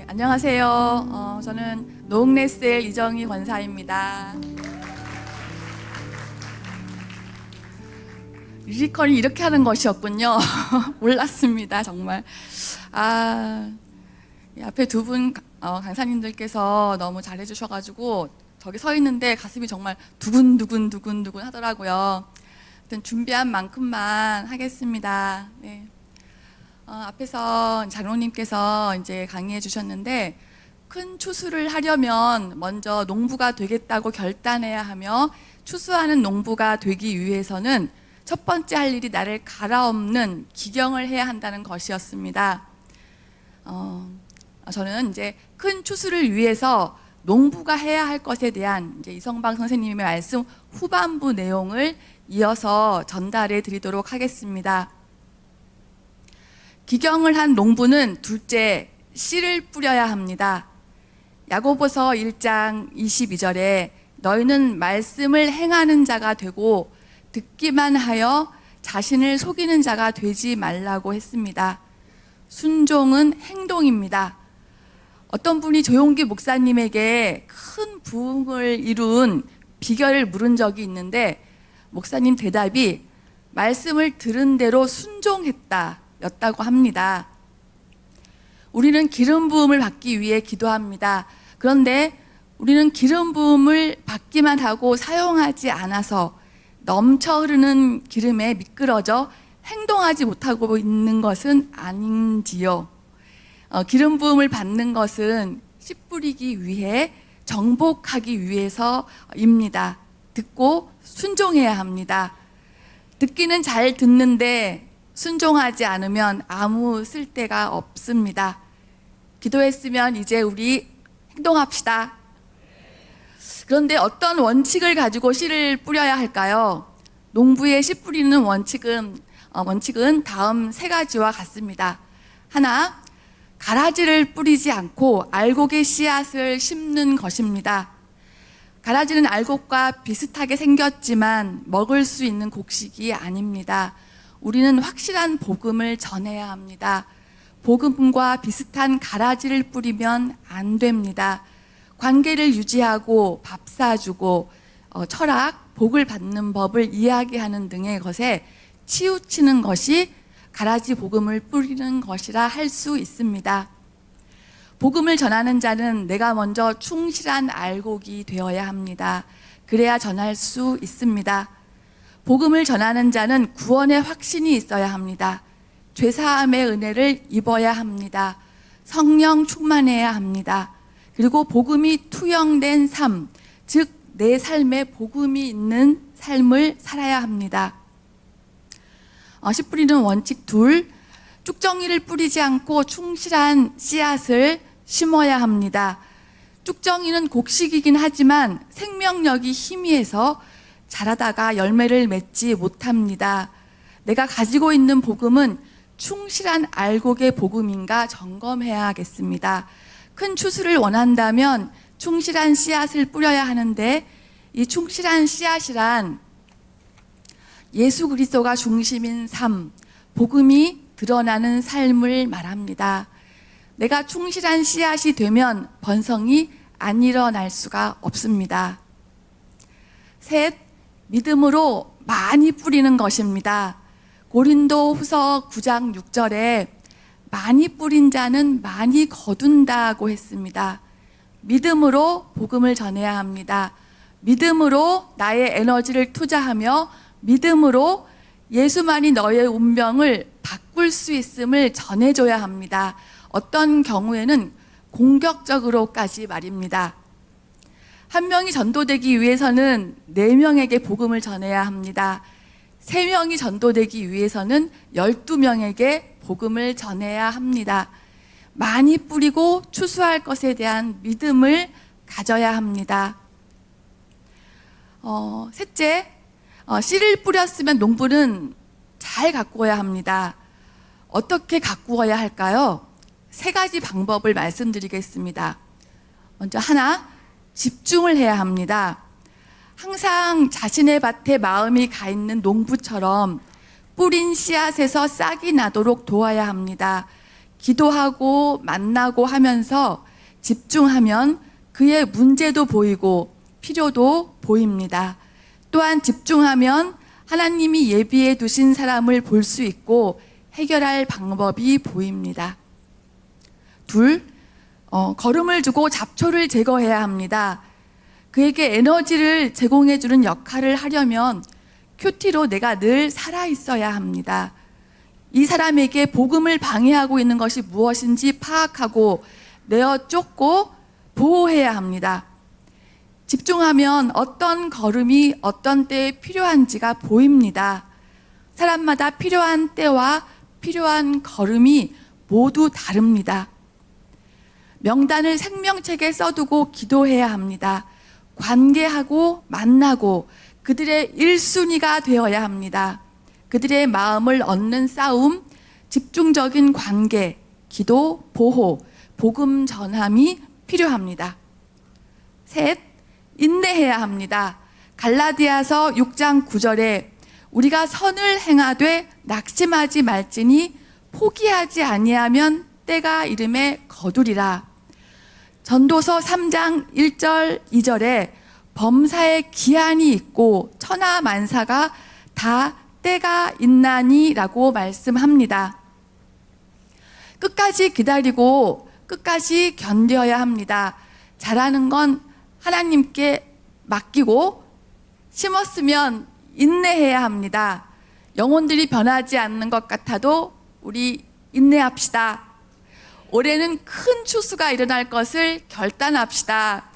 안녕하세요. 저는 노흥레스의 이정희 권사입니다. 리리컨이 이렇게 하는 것이었군요. 몰랐습니다, 정말. 이 앞에 두 분 강사님들께서 너무 잘해주셔가지고 저기 서 있는데 가슴이 정말 두근두근 하더라고요. 하여튼 준비한 만큼만 하겠습니다. 네. 앞에서 장로님께서 이제 강의해 주셨는데, 큰 추수를 하려면 먼저 농부가 되겠다고 결단해야 하며, 추수하는 농부가 되기 위해서는 첫 번째 할 일이 나를 갈아엎는 기경을 해야 한다는 것이었습니다. 저는 이제 큰 추수를 위해서 농부가 해야 할 것에 대한 이제 이성방 선생님의 말씀 후반부 내용을 이어서 전달해 드리도록 하겠습니다. 기경을 한 농부는 둘째, 씨를 뿌려야 합니다. 야고보서 1장 22절에 너희는 말씀을 행하는 자가 되고 듣기만 하여 자신을 속이는 자가 되지 말라고 했습니다. 순종은 행동입니다. 어떤 분이 조용기 목사님에게 큰 부흥을 이룬 비결을 물은 적이 있는데, 목사님 대답이 말씀을 들은 대로 순종했다 였다고 합니다. 우리는 기름 부음을 받기 위해 기도합니다. 그런데 우리는 기름 부음을 받기만 하고 사용하지 않아서 넘쳐 흐르는 기름에 미끄러져 행동하지 못하고 있는 것은 아닌지요. 기름 부음을 받는 것은 씨 뿌리기 위해, 정복하기 위해서입니다. 듣고 순종해야 합니다. 듣기는 잘 듣는데 순종하지 않으면 아무 쓸데가 없습니다. 기도했으면 이제 우리 행동합시다. 그런데 어떤 원칙을 가지고 씨를 뿌려야 할까요? 농부의 씨 뿌리는 원칙은 다음 세 가지와 같습니다. 하나, 가라지를 뿌리지 않고 알곡의 씨앗을 심는 것입니다. 가라지는 알곡과 비슷하게 생겼지만 먹을 수 있는 곡식이 아닙니다. 우리는 확실한 복음을 전해야 합니다. 복음과 비슷한 가라지를 뿌리면 안 됩니다. 관계를 유지하고 밥 사주고 철학, 복을 받는 법을 이야기하는 등의 것에 치우치는 것이 가라지 복음을 뿌리는 것이라 할 수 있습니다. 복음을 전하는 자는 내가 먼저 충실한 알곡이 되어야 합니다. 그래야 전할 수 있습니다. 복음을 전하는 자는 구원의 확신이 있어야 합니다. 죄사함의 은혜를 입어야 합니다. 성령 충만해야 합니다. 그리고 복음이 투영된 삶, 즉 내 삶에 복음이 있는 삶을 살아야 합니다. 씨 뿌리는 원칙 둘, 쭉정이를 뿌리지 않고 충실한 씨앗을 심어야 합니다. 쭉정이는 곡식이긴 하지만 생명력이 희미해서 자라다가 열매를 맺지 못합니다. 내가 가지고 있는 복음은 충실한 알곡의 복음인가 점검해야겠습니다. 큰 추수를 원한다면 충실한 씨앗을 뿌려야 하는데, 이 충실한 씨앗이란 예수 그리스도가 중심인 삶, 복음이 드러나는 삶을 말합니다. 내가 충실한 씨앗이 되면 번성이 안 일어날 수가 없습니다. 셋, 믿음으로 많이 뿌리는 것입니다. 고린도후서 9장 6절에 많이 뿌린 자는 많이 거둔다고 했습니다. 믿음으로 복음을 전해야 합니다. 믿음으로 나의 에너지를 투자하며 믿음으로 예수만이 너의 운명을 바꿀 수 있음을 전해줘야 합니다. 어떤 경우에는 공격적으로까지 말입니다. 한 명이 전도되기 위해서는 4명에게 복음을 전해야 합니다. 3명이 전도되기 위해서는 12명에게 복음을 전해야 합니다. 많이 뿌리고 추수할 것에 대한 믿음을 가져야 합니다. 셋째, 씨를 뿌렸으면 농부는 잘 가꾸어야 합니다. 어떻게 가꾸어야 할까요? 3가지 방법을 말씀드리겠습니다. 먼저 하나, 집중을 해야 합니다. 항상 자신의 밭에 마음이 가 있는 농부처럼 뿌린 씨앗에서 싹이 나도록 도와야 합니다. 기도하고 만나고 하면서 집중하면 그의 문제도 보이고 필요도 보입니다. 또한 집중하면 하나님이 예비해 두신 사람을 볼 수 있고 해결할 방법이 보입니다. 둘, 걸음을 두고 잡초를 제거해야 합니다. 그에게 에너지를 제공해주는 역할을 하려면 큐티로 내가 늘 살아있어야 합니다. 이 사람에게 복음을 방해하고 있는 것이 무엇인지 파악하고 내어 쫓고 보호해야 합니다. 집중하면 어떤 걸음이 어떤 때에 필요한지가 보입니다. 사람마다 필요한 때와 필요한 걸음이 모두 다릅니다. 명단을 생명책에 써두고 기도해야 합니다. 관계하고 만나고 그들의 1순위가 되어야 합니다. 그들의 마음을 얻는 싸움, 집중적인 관계, 기도, 보호, 복음 전함이 필요합니다. 셋, 인내해야 합니다. 갈라디아서 6장 9절에 우리가 선을 행하되 낙심하지 말지니 포기하지 아니하면 때가 이름에 거두리라. 전도서 3장 1절 2절에 범사에 기한이 있고 천하 만사가 다 때가 있나니 라고 말씀합니다. 끝까지 기다리고 끝까지 견뎌야 합니다. 잘하는 건 하나님께 맡기고 심었으면 인내해야 합니다. 영혼들이 변하지 않는 것 같아도 우리 인내합시다. 올해는 큰 추수가 일어날 것을 결단합시다.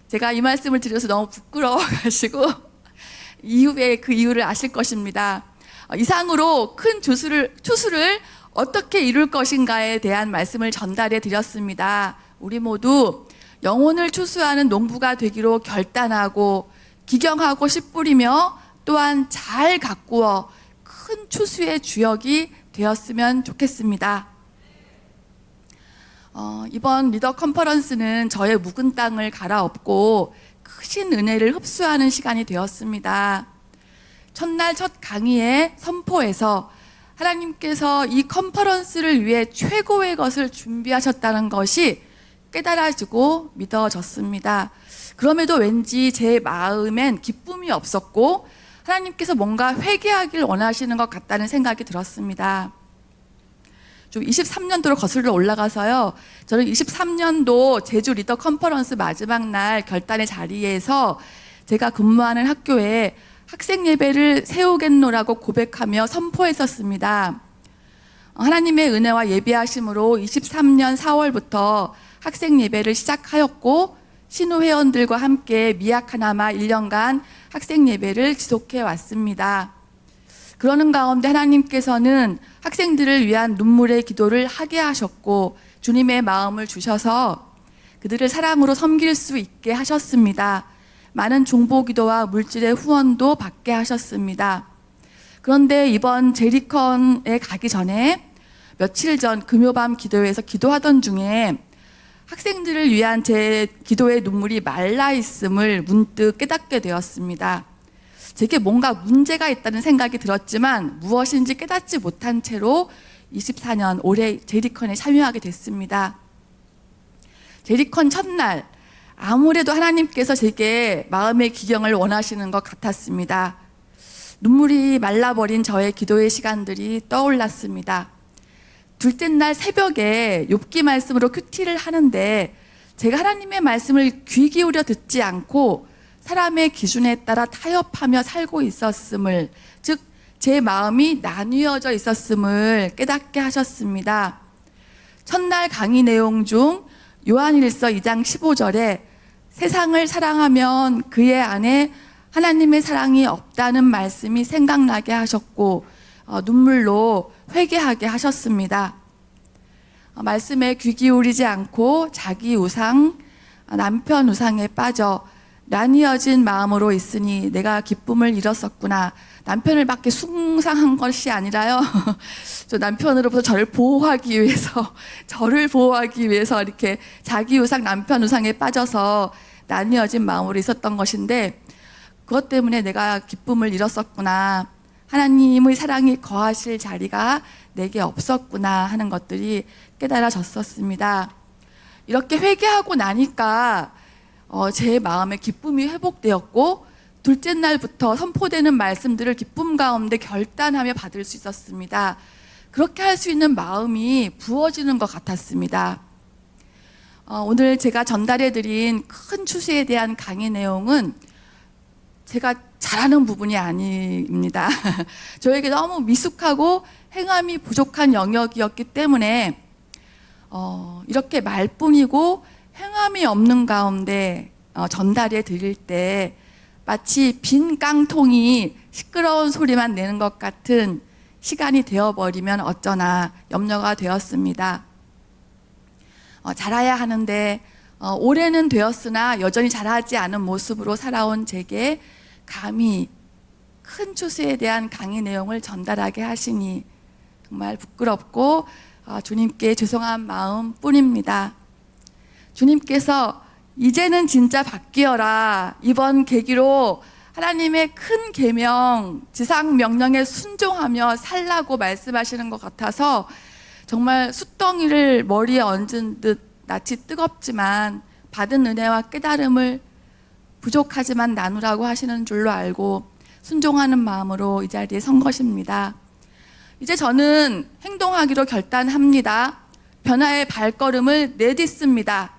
제가 이 말씀을 드려서 너무 부끄러워가지고 이후에 그 이유를 아실 것입니다. 이상으로 큰 추수를 어떻게 이룰 것인가에 대한 말씀을 전달해 드렸습니다. 우리 모두 영혼을 추수하는 농부가 되기로 결단하고 기경하고 씨 뿌리며 또한 잘 가꾸어 큰 추수의 주역이 되었으면 좋겠습니다. 이번 리더 컨퍼런스는 저의 묵은 땅을 갈아엎고 크신 은혜를 흡수하는 시간이 되었습니다. 첫날 첫 강의의 선포에서 하나님께서 이 컨퍼런스를 위해 최고의 것을 준비하셨다는 것이 깨달아지고 믿어졌습니다. 그럼에도 왠지 제 마음엔 기쁨이 없었고 하나님께서 뭔가 회개하길 원하시는 것 같다는 생각이 들었습니다. 좀 23년도로 거슬러 올라가서요. 저는 23년도 제주 리더 컨퍼런스 마지막 날 결단의 자리에서 제가 근무하는 학교에 학생 예배를 세우겠노라고 고백하며 선포했었습니다. 하나님의 은혜와 예비하심으로 23년 4월부터 학생 예배를 시작하였고 신우 회원들과 함께 미약하나마 1년간 학생 예배를 지속해 왔습니다. 그러는 가운데 하나님께서는 학생들을 위한 눈물의 기도를 하게 하셨고 주님의 마음을 주셔서 그들을 사랑으로 섬길 수 있게 하셨습니다. 많은 중보기도와 물질의 후원도 받게 하셨습니다. 그런데 이번 제리컨에 가기 전에 며칠 전 금요밤 기도회에서 기도하던 중에 학생들을 위한 제 기도의 눈물이 말라 있음을 문득 깨닫게 되었습니다. 제게 뭔가 문제가 있다는 생각이 들었지만 무엇인지 깨닫지 못한 채로 24년 올해 제리컨에 참여하게 됐습니다. 제리컨 첫날 아무래도 하나님께서 제게 마음의 기경을 원하시는 것 같았습니다. 눈물이 말라버린 저의 기도의 시간들이 떠올랐습니다. 둘째 날 새벽에 욥기 말씀으로 큐티를 하는데 제가 하나님의 말씀을 귀 기울여 듣지 않고 사람의 기준에 따라 타협하며 살고 있었음을, 즉 제 마음이 나뉘어져 있었음을 깨닫게 하셨습니다. 첫날 강의 내용 중 요한일서 2장 15절에 세상을 사랑하면 그의 안에 하나님의 사랑이 없다는 말씀이 생각나게 하셨고 눈물로 회개하게 하셨습니다. 말씀에 귀 기울이지 않고 자기 우상, 남편 우상에 빠져 나뉘어진 마음으로 있으니 내가 기쁨을 잃었었구나. 남편을 밖에 숭상한 것이 아니라요. 저 남편으로부터 저를 보호하기 위해서 이렇게 자기 우상, 남편 우상에 빠져서 나뉘어진 마음으로 있었던 것인데 그것 때문에 내가 기쁨을 잃었었구나. 하나님의 사랑이 거하실 자리가 내게 없었구나 하는 것들이 깨달아졌었습니다. 이렇게 회개하고 나니까 제 마음의 기쁨이 회복되었고, 둘째 날부터 선포되는 말씀들을 기쁨 가운데 결단하며 받을 수 있었습니다. 그렇게 할 수 있는 마음이 부어지는 것 같았습니다. 오늘 제가 전달해드린 큰 추수에 대한 강의 내용은 제가 잘하는 부분이 아닙니다. 저에게 너무 미숙하고 행함이 부족한 영역이었기 때문에 이렇게 말뿐이고 행함이 없는 가운데 전달해 드릴 때 마치 빈 깡통이 시끄러운 소리만 내는 것 같은 시간이 되어버리면 어쩌나 염려가 되었습니다. 잘해야 하는데 올해는 되었으나 여전히 잘하지 않은 모습으로 살아온 제게 감히 큰 추수에 대한 강의 내용을 전달하게 하시니 정말 부끄럽고 주님께 죄송한 마음 뿐입니다. 주님께서 이제는 진짜 바뀌어라, 이번 계기로 하나님의 큰 계명, 지상 명령에 순종하며 살라고 말씀하시는 것 같아서 정말 숯덩이를 머리에 얹은 듯 낯이 뜨겁지만 받은 은혜와 깨달음을 부족하지만 나누라고 하시는 줄로 알고 순종하는 마음으로 이 자리에 선 것입니다. 이제 저는 행동하기로 결단합니다. 변화의 발걸음을 내딛습니다.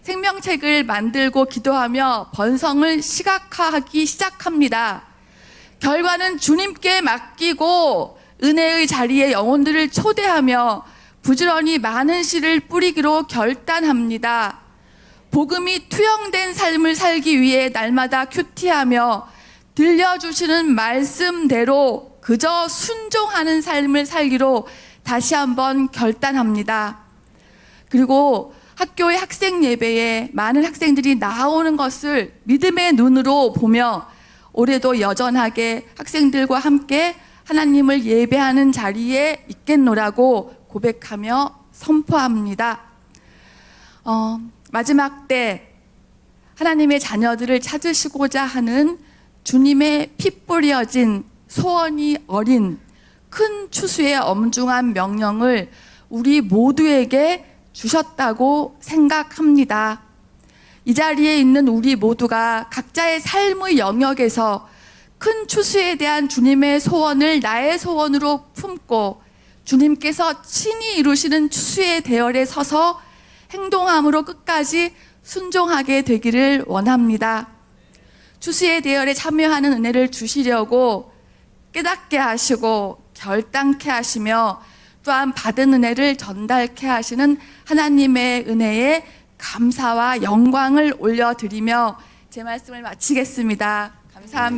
생명책을 만들고 기도하며 번성을 시각화하기 시작합니다. 결과는 주님께 맡기고 은혜의 자리에 영혼들을 초대하며 부지런히 많은 씨를 뿌리기로 결단합니다. 복음이 투영된 삶을 살기 위해 날마다 큐티하며 들려주시는 말씀대로 그저 순종하는 삶을 살기로 다시 한번 결단합니다. 그리고 학교의 학생 예배에 많은 학생들이 나오는 것을 믿음의 눈으로 보며 올해도 여전하게 학생들과 함께 하나님을 예배하는 자리에 있겠노라고 고백하며 선포합니다. 마지막 때 하나님의 자녀들을 찾으시고자 하는 주님의 피 뿌려진 소원이 어린 큰 추수의 엄중한 명령을 우리 모두에게 주셨다고 생각합니다. 이 자리에 있는 우리 모두가 각자의 삶의 영역에서 큰 추수에 대한 주님의 소원을 나의 소원으로 품고 주님께서 친히 이루시는 추수의 대열에 서서 행동함으로 끝까지 순종하게 되기를 원합니다. 추수의 대열에 참여하는 은혜를 주시려고 깨닫게 하시고 결단케 하시며 또한 받은 은혜를 전달케 하시는 하나님의 은혜에 감사와 영광을 올려드리며 제 말씀을 마치겠습니다. 감사합니다.